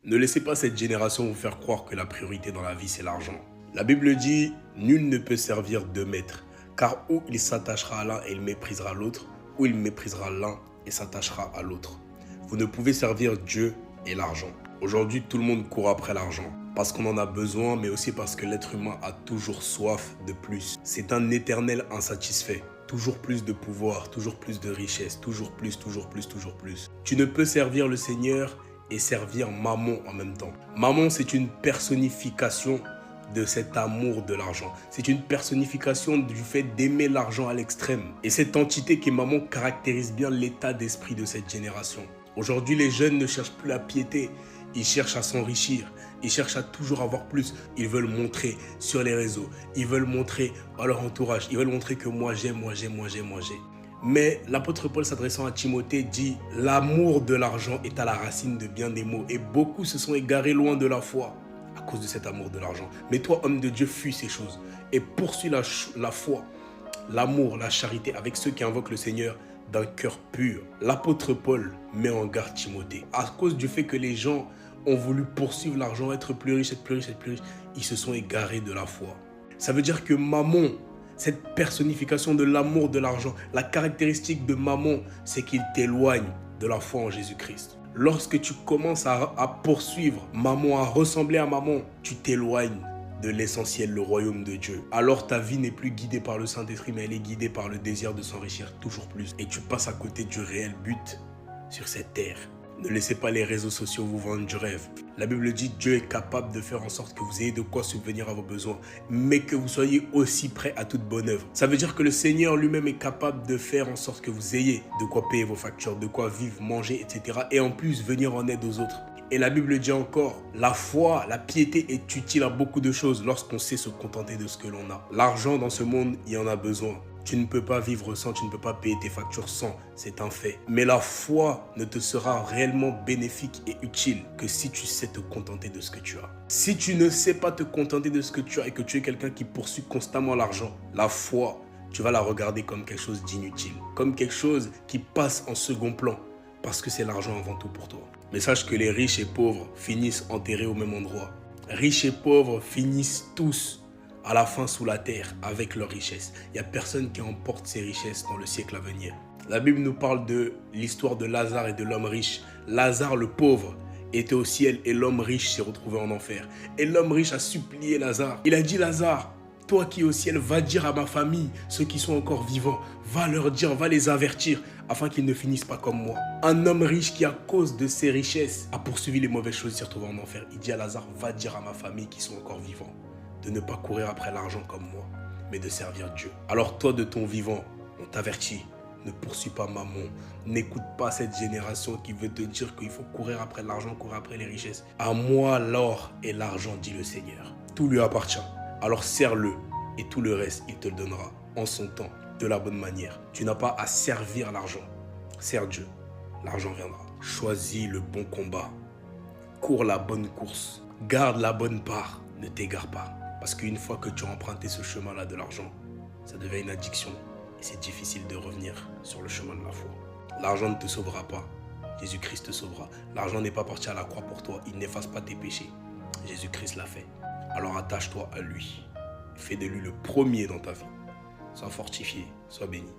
Ne laissez pas cette génération vous faire croire que la priorité dans la vie, c'est l'argent. La Bible dit « Nul ne peut servir deux maîtres, car ou il s'attachera à l'un et il méprisera l'autre, ou il méprisera l'un et s'attachera à l'autre. » Vous ne pouvez servir Dieu et l'argent. Aujourd'hui, tout le monde court après l'argent, parce qu'on en a besoin, mais aussi parce que l'être humain a toujours soif de plus. C'est un éternel insatisfait. Toujours plus de pouvoir, toujours plus de richesse, toujours plus, toujours plus, toujours plus. Tu ne peux servir le Seigneur et servir Mammon en même temps. Mammon, c'est une personnification de cet amour de l'argent. C'est une personnification du fait d'aimer l'argent à l'extrême. Et cette entité qui est Mammon caractérise bien l'état d'esprit de cette génération. Aujourd'hui, les jeunes ne cherchent plus la piété, ils cherchent à s'enrichir, ils cherchent à toujours avoir plus. Ils veulent montrer sur les réseaux, ils veulent montrer à leur entourage, ils veulent montrer que moi j'ai, moi j'ai, moi j'ai, moi j'ai. Mais l'apôtre Paul s'adressant à Timothée dit « L'amour de l'argent est à la racine de bien des maux et beaucoup se sont égarés loin de la foi à cause de cet amour de l'argent. Mais toi, homme de Dieu, fuis ces choses et poursuis la foi, l'amour, la charité avec ceux qui invoquent le Seigneur d'un cœur pur. » L'apôtre Paul met en garde Timothée. À cause du fait que les gens ont voulu poursuivre l'argent, être plus riche, être plus riche, être plus riche, ils se sont égarés de la foi. Ça veut dire que Mammon, cette personnification de l'amour de l'argent, la caractéristique de Mammon, c'est qu'il t'éloigne de la foi en Jésus-Christ. Lorsque tu commences à poursuivre Mammon, à ressembler à Mammon, tu t'éloignes de l'essentiel, le royaume de Dieu. Alors ta vie n'est plus guidée par le Saint-Esprit, mais elle est guidée par le désir de s'enrichir toujours plus. Et tu passes à côté du réel but sur cette terre. Ne laissez pas les réseaux sociaux vous vendre du rêve. La Bible dit que Dieu est capable de faire en sorte que vous ayez de quoi subvenir à vos besoins, mais que vous soyez aussi prêts à toute bonne œuvre. Ça veut dire que le Seigneur lui-même est capable de faire en sorte que vous ayez de quoi payer vos factures, de quoi vivre, manger, etc. Et en plus, venir en aide aux autres. Et la Bible dit encore, la foi, la piété est utile à beaucoup de choses lorsqu'on sait se contenter de ce que l'on a. L'argent dans ce monde, il y en a besoin. Tu ne peux pas vivre sans, tu ne peux pas payer tes factures sans, c'est un fait. Mais la foi ne te sera réellement bénéfique et utile que si tu sais te contenter de ce que tu as. Si tu ne sais pas te contenter de ce que tu as et que tu es quelqu'un qui poursuit constamment l'argent, la foi, tu vas la regarder comme quelque chose d'inutile, comme quelque chose qui passe en second plan, parce que c'est l'argent avant tout pour toi. Mais sache que les riches et pauvres finissent enterrés au même endroit. Riches et pauvres finissent tous à la fin sous la terre avec leurs richesses. Il n'y a personne qui emporte ses richesses dans le siècle à venir. La Bible nous parle de l'histoire de Lazare et de l'homme riche. Lazare le pauvre était au ciel et l'homme riche s'est retrouvé en enfer. Et l'homme riche a supplié Lazare. Il a dit: Lazare, toi qui es au ciel, va dire à ma famille, ceux qui sont encore vivants, va leur dire, va les avertir, afin qu'ils ne finissent pas comme moi. Un homme riche qui, à cause de ses richesses, a poursuivi les mauvaises choses, s'est retrouvé en enfer. Il dit à Lazare: va dire à ma famille qui sont encore vivants de ne pas courir après l'argent comme moi, mais de servir Dieu. Alors toi, de ton vivant, on t'avertit, ne poursuis pas Mammon. N'écoute pas cette génération qui veut te dire qu'il faut courir après l'argent, courir après les richesses. À moi l'or et l'argent, dit le Seigneur. Tout lui appartient. Alors sers-le et tout le reste, il te le donnera en son temps, de la bonne manière. Tu n'as pas à servir l'argent. Sers Dieu, l'argent viendra. Choisis le bon combat. Cours la bonne course. Garde la bonne part. Ne t'égare pas. Parce qu'une fois que tu as emprunté ce chemin-là de l'argent, ça devient une addiction et c'est difficile de revenir sur le chemin de la foi. L'argent ne te sauvera pas, Jésus-Christ te sauvera. L'argent n'est pas parti à la croix pour toi, il n'efface pas tes péchés. Jésus-Christ l'a fait. Alors attache-toi à lui. Fais de lui le premier dans ta vie. Sois fortifié, sois béni.